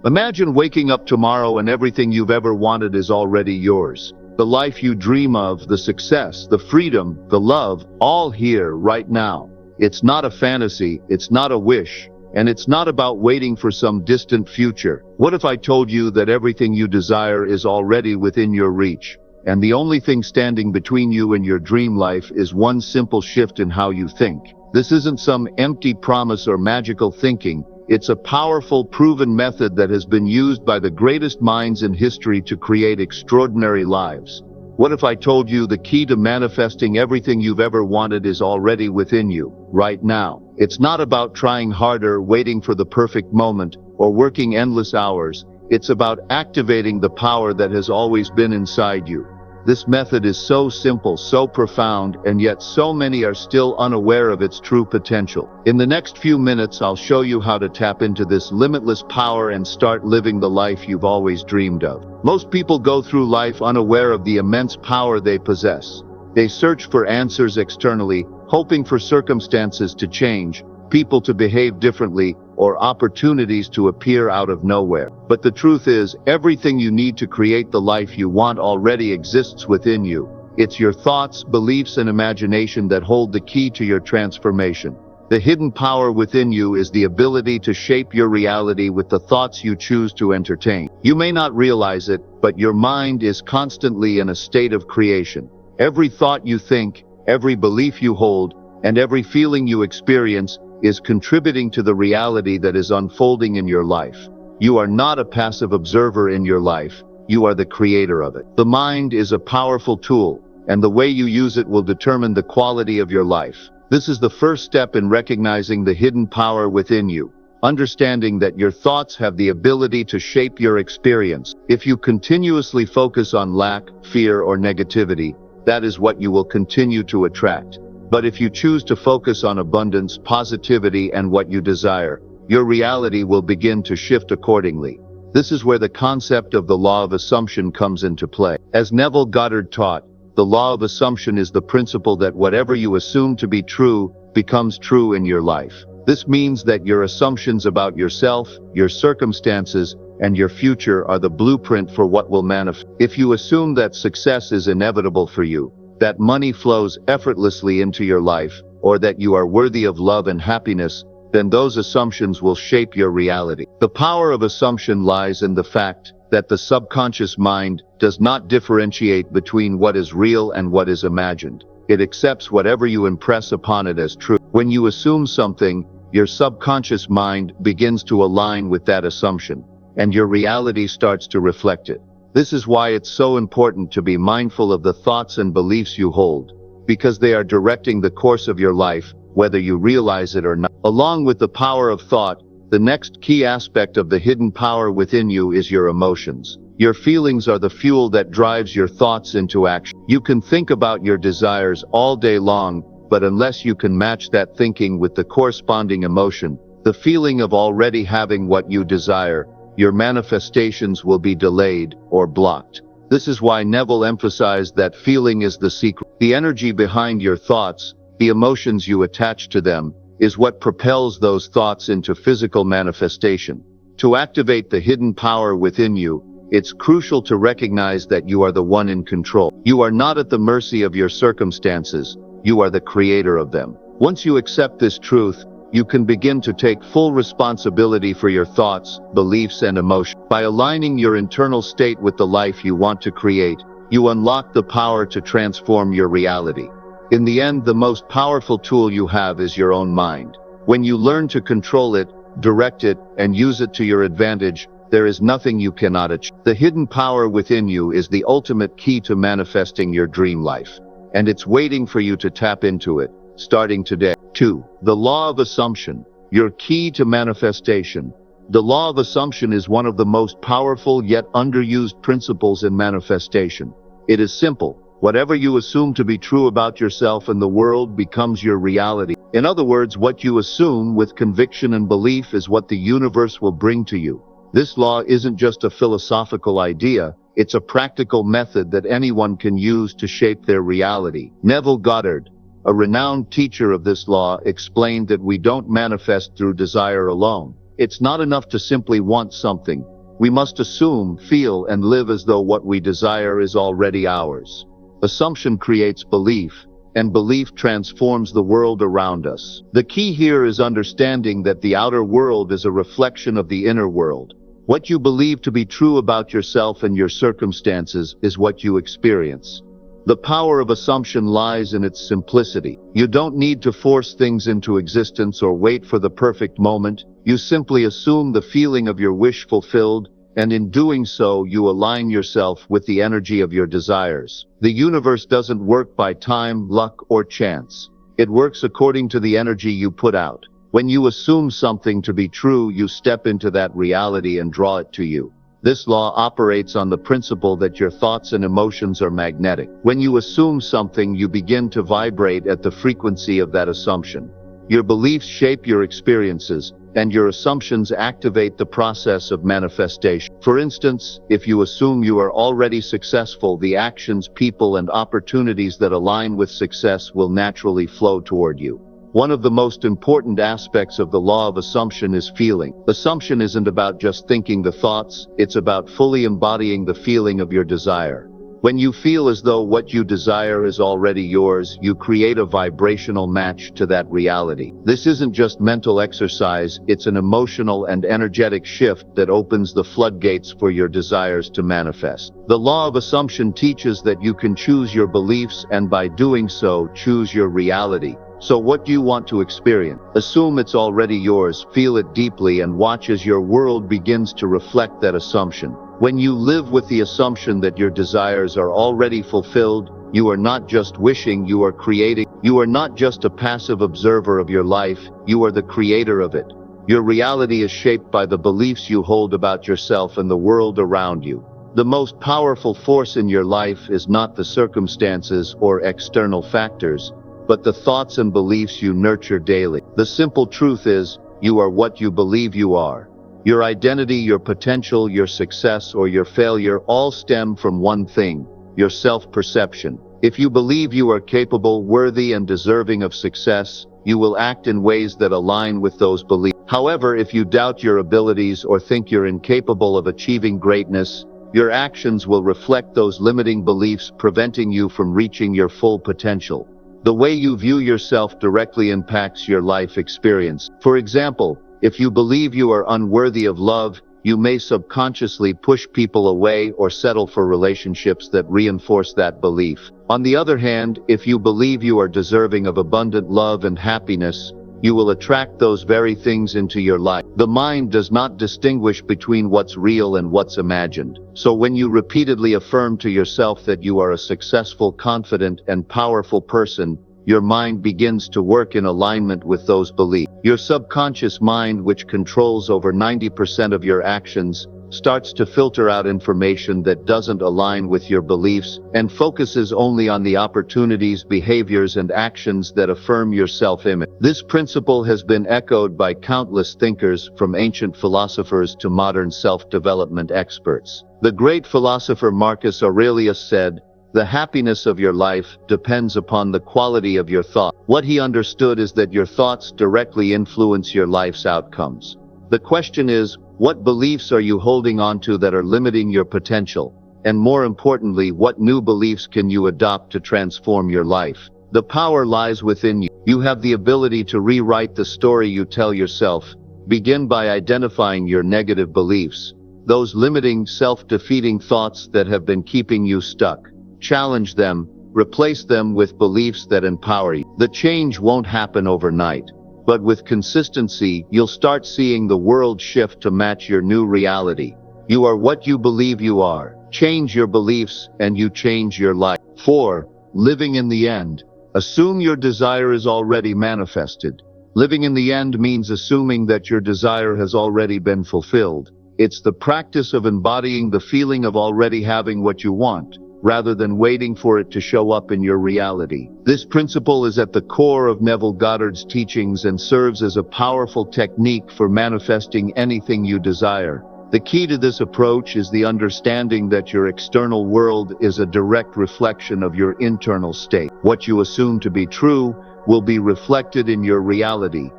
Imagine waking up tomorrow and everything you've ever wanted is already yours. The life you dream of, the success, the freedom, the love, all here right now. It's not a fantasy, it's not a wish, and it's not about waiting for some distant future. What if I told you that everything you desire is already within your reach, and the only thing standing between you and your dream life is one simple shift in how you think? This isn't some empty promise or magical thinking. It's a powerful, proven method that has been used by the greatest minds in history to create extraordinary lives. What if I told you the key to manifesting everything you've ever wanted is already within you, right now? It's not about trying harder, waiting for the perfect moment, or working endless hours. It's about activating the power that has always been inside you. This method is so simple, so profound, and yet so many are still unaware of its true potential. In the next few minutes, I'll show you how to tap into this limitless power and start living the life you've always dreamed of. Most people go through life unaware of the immense power they possess. They search for answers externally, hoping for circumstances to change, people to behave differently, or opportunities to appear out of nowhere. But the truth is, everything you need to create the life you want already exists within you. It's your thoughts, beliefs, and imagination that hold the key to your transformation. The hidden power within you is the ability to shape your reality with the thoughts you choose to entertain. You may not realize it, but your mind is constantly in a state of creation. Every thought you think, every belief you hold, and every feeling you experience is contributing to the reality that is unfolding in your life. You are not a passive observer in your life, you are the creator of it. The mind is a powerful tool, and the way you use it will determine the quality of your life. This is the first step in recognizing the hidden power within you, understanding that your thoughts have the ability to shape your experience. If you continuously focus on lack, fear, or negativity, that is what you will continue to attract. But if you choose to focus on abundance, positivity, and what you desire, your reality will begin to shift accordingly. This is where the concept of the law of assumption comes into play. As Neville Goddard taught, the law of assumption is the principle that whatever you assume to be true becomes true in your life. This means that your assumptions about yourself, your circumstances, and your future are the blueprint for what will manifest. If you assume that success is inevitable for you, that money flows effortlessly into your life, or that you are worthy of love and happiness, then those assumptions will shape your reality. The power of assumption lies in the fact that the subconscious mind does not differentiate between what is real and what is imagined. It accepts whatever you impress upon it as true. When you assume something, your subconscious mind begins to align with that assumption, and your reality starts to reflect it. This is why it's so important to be mindful of the thoughts and beliefs you hold, because they are directing the course of your life, whether you realize it or not. Along with the power of thought, the next key aspect of the hidden power within you is your emotions. Your feelings are the fuel that drives your thoughts into action. You can think about your desires all day long, but unless you can match that thinking with the corresponding emotion, the feeling of already having what you desire, your manifestations will be delayed or blocked. This is why Neville emphasized that feeling is the secret. The energy behind your thoughts, the emotions you attach to them, is what propels those thoughts into physical manifestation. To activate the hidden power within you, it's crucial to recognize that you are the one in control. You are not at the mercy of your circumstances, you are the creator of them. Once you accept this truth, you can begin to take full responsibility for your thoughts, beliefs, and emotions. By aligning your internal state with the life you want to create, you unlock the power to transform your reality. In the end, the most powerful tool you have is your own mind. When you learn to control it, direct it, and use it to your advantage, there is nothing you cannot achieve. The hidden power within you is the ultimate key to manifesting your dream life, and it's waiting for you to tap into it, starting today. 2. The law of assumption, your key to manifestation. The law of assumption is one of the most powerful yet underused principles in manifestation. It is simple. Whatever you assume to be true about yourself and the world becomes your reality. In other words, what you assume with conviction and belief is what the universe will bring to you. This law isn't just a philosophical idea, it's a practical method that anyone can use to shape their reality. Neville Goddard, a renowned teacher of this law, explained that we don't manifest through desire alone. It's not enough to simply want something. We must assume, feel, and live as though what we desire is already ours. Assumption creates belief, and belief transforms the world around us. The key here is understanding that the outer world is a reflection of the inner world. What you believe to be true about yourself and your circumstances is what you experience. The power of assumption lies in its simplicity. You don't need to force things into existence or wait for the perfect moment. You simply assume the feeling of your wish fulfilled, and in doing so, you align yourself with the energy of your desires. The universe doesn't work by time, luck, or chance. It works according to the energy you put out. When you assume something to be true, you step into that reality and draw it to you. This law operates on the principle that your thoughts and emotions are magnetic. When you assume something, you begin to vibrate at the frequency of that assumption. Your beliefs shape your experiences, and your assumptions activate the process of manifestation. For instance, if you assume you are already successful, the actions, people, and opportunities that align with success will naturally flow toward you. One of the most important aspects of the law of assumption is feeling. Assumption isn't about just thinking the thoughts, it's about fully embodying the feeling of your desire. When you feel as though what you desire is already yours, you create a vibrational match to that reality. This isn't just mental exercise, it's an emotional and energetic shift that opens the floodgates for your desires to manifest. The law of assumption teaches that you can choose your beliefs and by doing so, choose your reality. So what do you want to experience? Assume it's already yours, feel it deeply, and watch as your world begins to reflect that assumption. When you live with the assumption that your desires are already fulfilled, you are not just wishing, you are creating. You are not just a passive observer of your life, you are the creator of it. Your reality is shaped by the beliefs you hold about yourself and the world around you. The most powerful force in your life is not the circumstances or external factors, but the thoughts and beliefs you nurture daily. The simple truth is, you are what you believe you are. Your identity, your potential, your success, or your failure all stem from one thing: your self-perception. If you believe you are capable, worthy, and deserving of success, you will act in ways that align with those beliefs. However, if you doubt your abilities or think you're incapable of achieving greatness, your actions will reflect those limiting beliefs, preventing you from reaching your full potential. The way you view yourself directly impacts your life experience. For example, if you believe you are unworthy of love, you may subconsciously push people away or settle for relationships that reinforce that belief. On the other hand, if you believe you are deserving of abundant love and happiness, you will attract those very things into your life. The mind does not distinguish between what's real and what's imagined. So when you repeatedly affirm to yourself that you are a successful, confident, and powerful person, your mind begins to work in alignment with those beliefs. Your subconscious mind, which controls over 90% of your actions, starts to filter out information that doesn't align with your beliefs and focuses only on the opportunities, behaviors, and actions that affirm your self-image. This principle has been echoed by countless thinkers, from ancient philosophers to modern self-development experts. The great philosopher Marcus Aurelius said, "The happiness of your life depends upon the quality of your thought." What he understood is that your thoughts directly influence your life's outcomes. The question is, what beliefs are you holding on to that are limiting your potential? And more importantly, what new beliefs can you adopt to transform your life? The power lies within you. You have the ability to rewrite the story you tell yourself. Begin by identifying your negative beliefs, those limiting, self-defeating thoughts that have been keeping you stuck. Challenge them, replace them with beliefs that empower you. The change won't happen overnight, but with consistency, you'll start seeing the world shift to match your new reality. You are what you believe you are. Change your beliefs, and you change your life. 4. Living in the end. Assume your desire is already manifested. Living in the end means assuming that your desire has already been fulfilled. It's the practice of embodying the feeling of already having what you want, rather than waiting for it to show up in your reality. This principle is at the core of Neville Goddard's teachings and serves as a powerful technique for manifesting anything you desire. The key to this approach is the understanding that your external world is a direct reflection of your internal state. What you assume to be true will be reflected in your reality.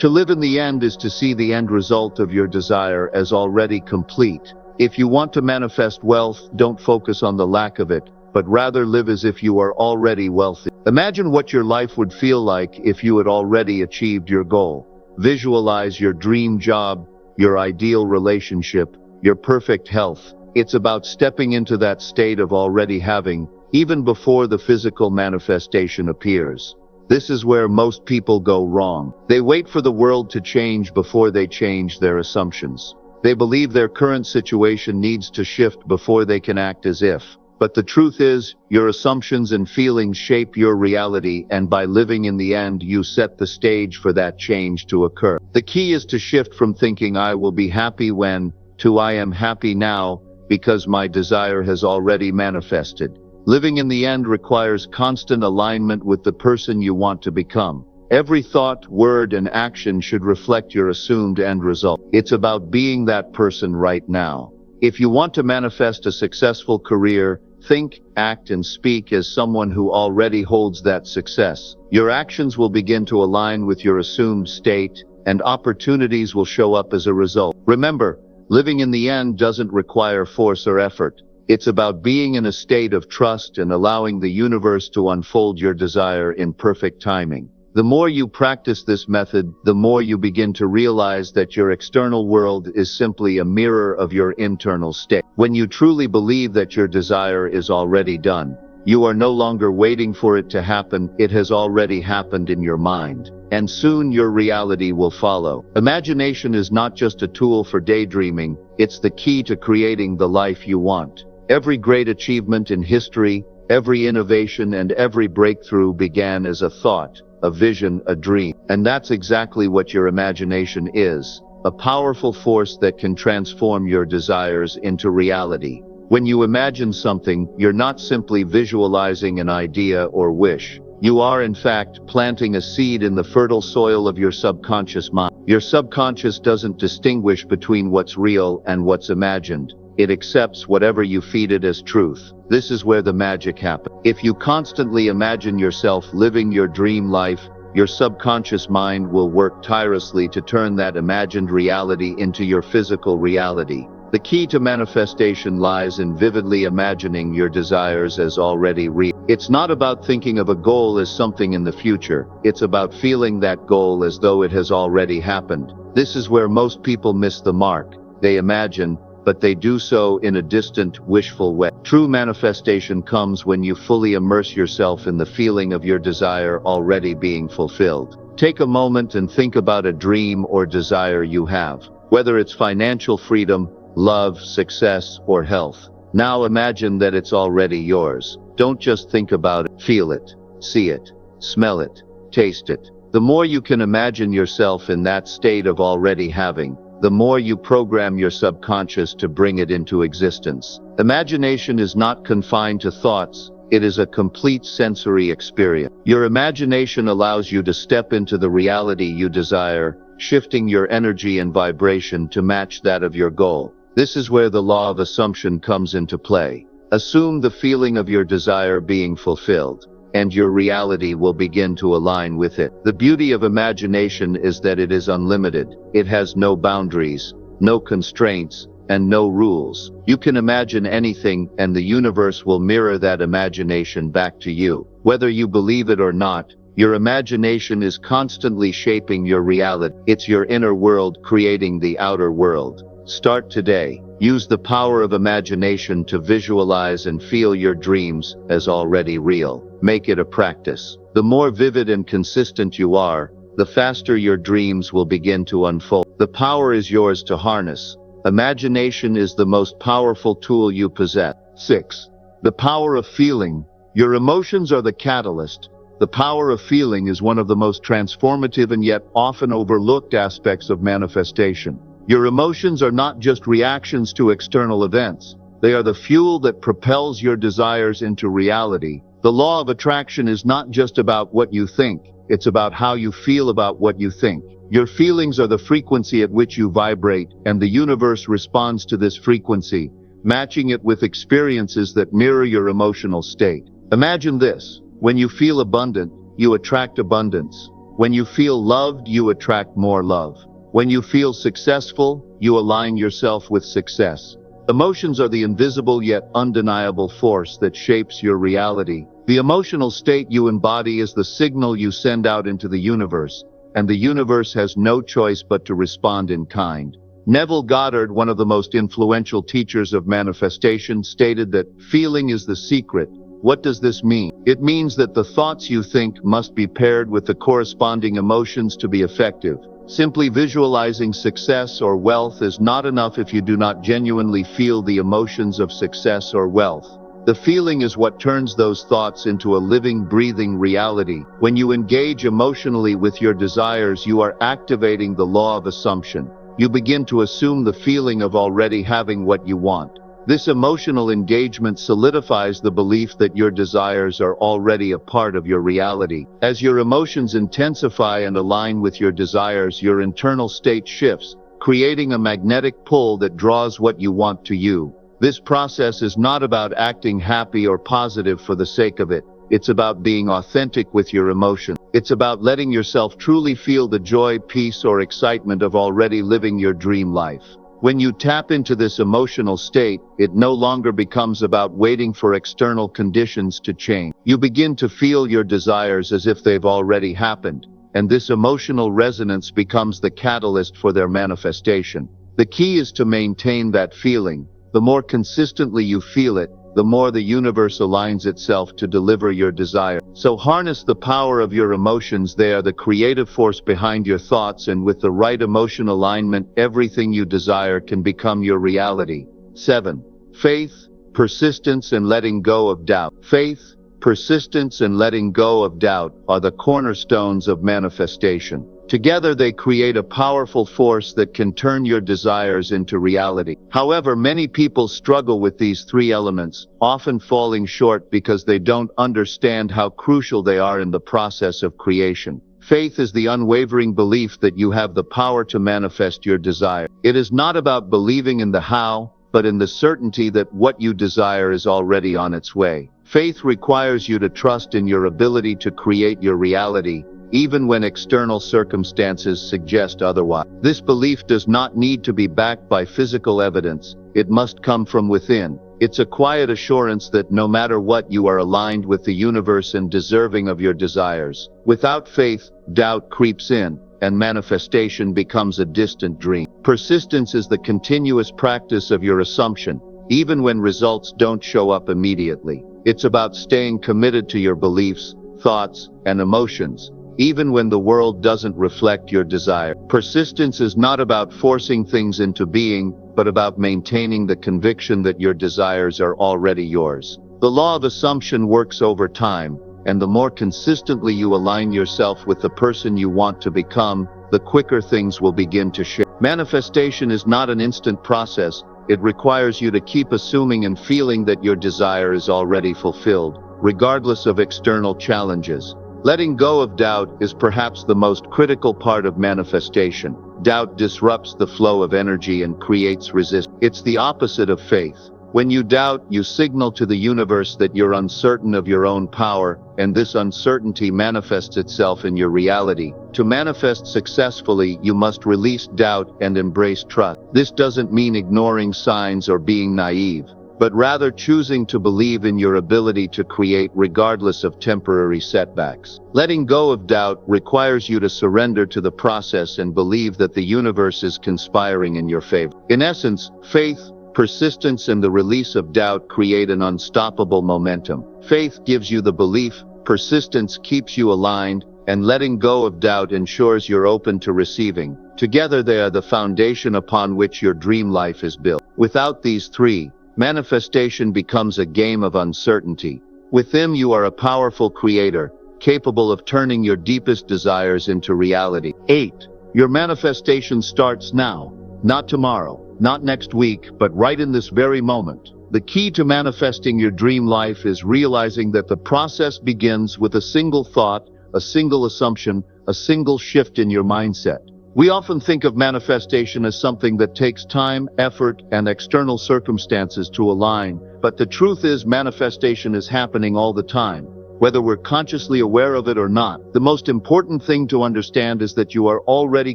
To live in the end is to see the end result of your desire as already complete. If you want to manifest wealth, don't focus on the lack of it, but rather live as if you are already wealthy. Imagine what your life would feel like if you had already achieved your goal. Visualize your dream job, your ideal relationship, your perfect health. It's about stepping into that state of already having, even before the physical manifestation appears. This is where most people go wrong. They wait for the world to change before they change their assumptions. They believe their current situation needs to shift before they can act as if. But the truth is, your assumptions and feelings shape your reality, and by living in the end, you set the stage for that change to occur. The key is to shift from thinking I will be happy when, to I am happy now, because my desire has already manifested. Living in the end requires constant alignment with the person you want to become. Every thought, word, and action should reflect your assumed end result. It's about being that person right now. If you want to manifest a successful career, think, act, and speak as someone who already holds that success. Your actions will begin to align with your assumed state, and opportunities will show up as a result. Remember, living in the end doesn't require force or effort. It's about being in a state of trust and allowing the universe to unfold your desire in perfect timing. The more you practice this method, the more you begin to realize that your external world is simply a mirror of your internal state. When you truly believe that your desire is already done, you are no longer waiting for it to happen, it has already happened in your mind. And soon your reality will follow. Imagination is not just a tool for daydreaming, it's the key to creating the life you want. Every great achievement in history, every innovation, and every breakthrough began as a thought, a vision, a dream. And that's exactly what your imagination is, a powerful force that can transform your desires into reality. When you imagine something, you're not simply visualizing an idea or wish. You are, in fact, planting a seed in the fertile soil of your subconscious mind. Your subconscious doesn't distinguish between what's real and what's imagined. It accepts whatever you feed it as truth. This is where the magic happens. If you constantly imagine yourself living your dream life, your subconscious mind will work tirelessly to turn that imagined reality into your physical reality. The key to manifestation lies in vividly imagining your desires as already real. It's not about thinking of a goal as something in the future. It's about feeling that goal as though it has already happened. This is where most people miss the mark. They imagine, but they do so in a distant, wishful way. True manifestation comes when you fully immerse yourself in the feeling of your desire already being fulfilled. Take a moment and think about a dream or desire you have, whether it's financial freedom, love, success, or health. Now imagine that it's already yours. Don't just think about it, feel it, see it, smell it, taste it. The more you can imagine yourself in that state of already having, the more you program your subconscious to bring it into existence. Imagination is not confined to thoughts, it is a complete sensory experience. Your imagination allows you to step into the reality you desire, shifting your energy and vibration to match that of your goal. This is where the law of assumption comes into play. Assume the feeling of your desire being fulfilled, and your reality will begin to align with it. The beauty of imagination is that it is unlimited. It has no boundaries, no constraints, and no rules. You can imagine anything, and the universe will mirror that imagination back to you. Whether you believe it or not, your imagination is constantly shaping your reality. It's your inner world creating the outer world. Start today. Use the power of imagination to visualize and feel your dreams as already real. Make it a practice. The more vivid and consistent you are, the faster your dreams will begin to unfold. The power is yours to harness. Imagination is the most powerful tool you possess. 6. The power of feeling. Your emotions are the catalyst. The power of feeling is one of the most transformative and yet often overlooked aspects of manifestation. Your emotions are not just reactions to external events. They are the fuel that propels your desires into reality. The law of attraction is not just about what you think. It's about how you feel about what you think. Your feelings are the frequency at which you vibrate, and the universe responds to this frequency, matching it with experiences that mirror your emotional state. Imagine this. When you feel abundant, you attract abundance. When you feel loved, you attract more love. When you feel successful, you align yourself with success. Emotions are the invisible yet undeniable force that shapes your reality. The emotional state you embody is the signal you send out into the universe, and the universe has no choice but to respond in kind. Neville Goddard, one of the most influential teachers of manifestation, stated that feeling is the secret. What does this mean? It means that the thoughts you think must be paired with the corresponding emotions to be effective. Simply visualizing success or wealth is not enough if you do not genuinely feel the emotions of success or wealth. The feeling is what turns those thoughts into a living, breathing reality. When you engage emotionally with your desires, you are activating the law of assumption. You begin to assume the feeling of already having what you want. This emotional engagement solidifies the belief that your desires are already a part of your reality. As your emotions intensify and align with your desires, your internal state shifts, creating a magnetic pull that draws what you want to you. This process is not about acting happy or positive for the sake of it. It's about being authentic with your emotions. It's about letting yourself truly feel the joy, peace, or excitement of already living your dream life. When you tap into this emotional state, it no longer becomes about waiting for external conditions to change. You begin to feel your desires as if they've already happened, and this emotional resonance becomes the catalyst for their manifestation. The key is to maintain that feeling. The more consistently you feel it, the more the universe aligns itself to deliver your desire. So harness the power of your emotions. They are the creative force behind your thoughts, and with the right emotion alignment, everything you desire can become your reality. 7. Faith, persistence, and letting go of doubt. Faith, persistence, and letting go of doubt are the cornerstones of manifestation. Together they create a powerful force that can turn your desires into reality. However, many people struggle with these three elements, often falling short because they don't understand how crucial they are in the process of creation. Faith is the unwavering belief that you have the power to manifest your desire. It is not about believing in the how, but in the certainty that what you desire is already on its way. Faith requires you to trust in your ability to create your reality, even when external circumstances suggest otherwise. This belief does not need to be backed by physical evidence. It must come from within. It's a quiet assurance that no matter what, you are aligned with the universe and deserving of your desires. Without faith, doubt creeps in, and manifestation becomes a distant dream. Persistence is the continuous practice of your assumption, even when results don't show up immediately. It's about staying committed to your beliefs, thoughts, and emotions, even when the world doesn't reflect your desire. Persistence is not about forcing things into being, but about maintaining the conviction that your desires are already yours. The law of assumption works over time, and the more consistently you align yourself with the person you want to become, the quicker things will begin to shift. Manifestation is not an instant process. It requires you to keep assuming and feeling that your desire is already fulfilled, regardless of external challenges. Letting go of doubt is perhaps the most critical part of manifestation. Doubt disrupts the flow of energy and creates resistance. It's the opposite of faith. When you doubt, you signal to the universe that you're uncertain of your own power, and this uncertainty manifests itself in your reality. To manifest successfully, you must release doubt and embrace trust. This doesn't mean ignoring signs or being naive, but rather choosing to believe in your ability to create regardless of temporary setbacks. Letting go of doubt requires you to surrender to the process and believe that the universe is conspiring in your favor. In essence, faith, persistence, and the release of doubt create an unstoppable momentum. Faith gives you the belief, persistence keeps you aligned, and letting go of doubt ensures you're open to receiving. Together they are the foundation upon which your dream life is built. Without these three, manifestation becomes a game of uncertainty. With them, you are a powerful creator, capable of turning your deepest desires into reality. 8. Your manifestation starts now, not tomorrow, not next week, but right in this very moment. The key to manifesting your dream life is realizing that the process begins with a single thought, a single assumption, a single shift in your mindset. We often think of manifestation as something that takes time, effort, and external circumstances to align, but the truth is manifestation is happening all the time. whether we're consciously aware of it or not. The most important thing to understand is that you are already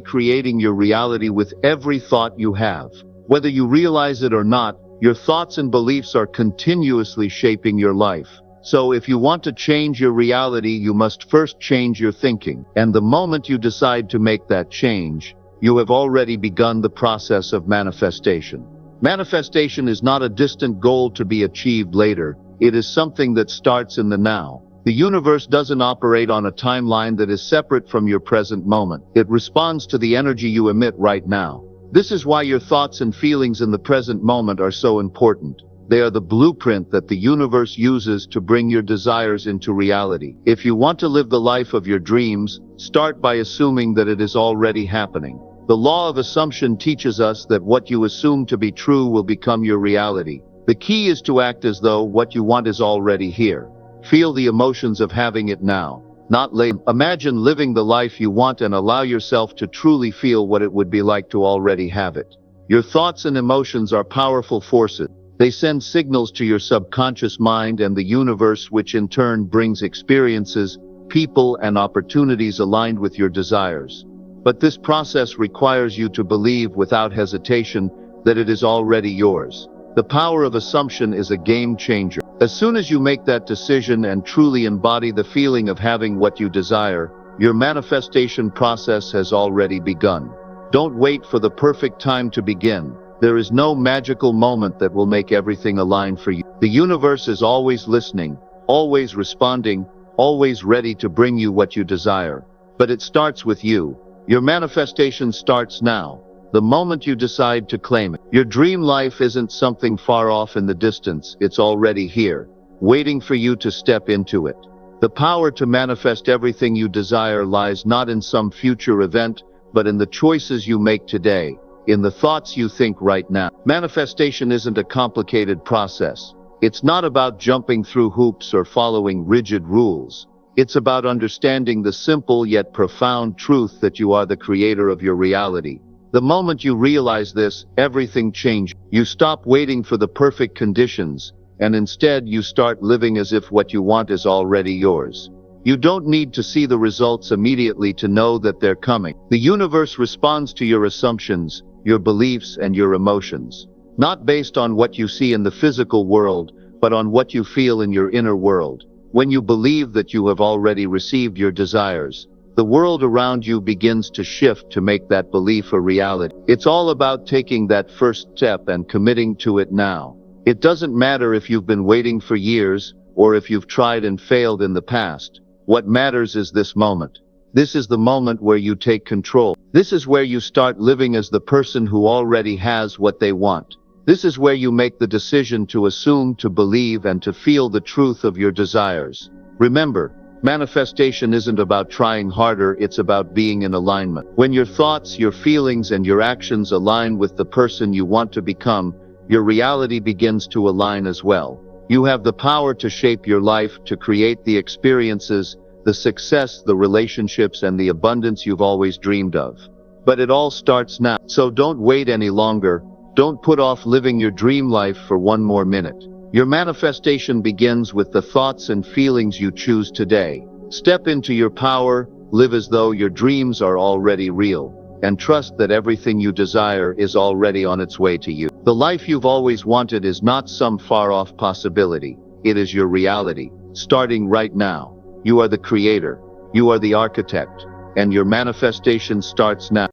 creating your reality with every thought you have. Whether you realize it or not, your thoughts and beliefs are continuously shaping your life. So if you want to change your reality, you must first change your thinking. And the moment you decide to make that change, you have already begun the process of manifestation. Manifestation is not a distant goal to be achieved later. It is something that starts in the now. The universe doesn't operate on a timeline that is separate from your present moment. It responds to the energy you emit right now. This is why your thoughts and feelings in the present moment are so important. They are the blueprint that the universe uses to bring your desires into reality. If you want to live the life of your dreams, start by assuming that it is already happening. The law of assumption teaches us that what you assume to be true will become your reality. The key is to act as though what you want is already here. Feel the emotions of having it now, not later. Imagine living the life you want and allow yourself to truly feel what it would be like to already have it. Your thoughts and emotions are powerful forces. They send signals to your subconscious mind and the universe, which in turn brings experiences, people, and opportunities aligned with your desires. But this process requires you to believe without hesitation that it is already yours. The power of assumption is a game changer. As soon as you make that decision and truly embody the feeling of having what you desire, your manifestation process has already begun. Don't wait for the perfect time to begin. There is no magical moment that will make everything align for you. The universe is always listening, always responding, always ready to bring you what you desire. But it starts with you. Your manifestation starts now, the moment you decide to claim it. Your dream life isn't something far off in the distance, it's already here, waiting for you to step into it. The power to manifest everything you desire lies not in some future event, but in the choices you make today, in the thoughts you think right now. Manifestation isn't a complicated process. It's not about jumping through hoops or following rigid rules. It's about understanding the simple yet profound truth that you are the creator of your reality. The moment you realize this, everything changes. You stop waiting for the perfect conditions, and instead you start living as if what you want is already yours. You don't need to see the results immediately to know that they're coming. The universe responds to your assumptions, your beliefs, and your emotions, not based on what you see in the physical world, but on what you feel in your inner world. When you believe that you have already received your desires, the world around you begins to shift to make that belief a reality. It's all about taking that first step and committing to it now. It doesn't matter if you've been waiting for years, or if you've tried and failed in the past. What matters is this moment. This is the moment where you take control. This is where you start living as the person who already has what they want. This is where you make the decision to assume, to believe, and to feel the truth of your desires. Remember, manifestation isn't about trying harder, it's about being in alignment. When your thoughts, your feelings, and your actions align with the person you want to become, your reality begins to align as well. You have the power to shape your life, to create the experiences, the success, the relationships, and the abundance you've always dreamed of. But it all starts now. So don't wait any longer. Don't put off living your dream life for one more minute. Your manifestation begins with the thoughts and feelings you choose today. Step into your power, live as though your dreams are already real, and trust that everything you desire is already on its way to you. The life you've always wanted is not some far-off possibility. It is your reality, starting right now. You are the creator, you are the architect, and your manifestation starts now.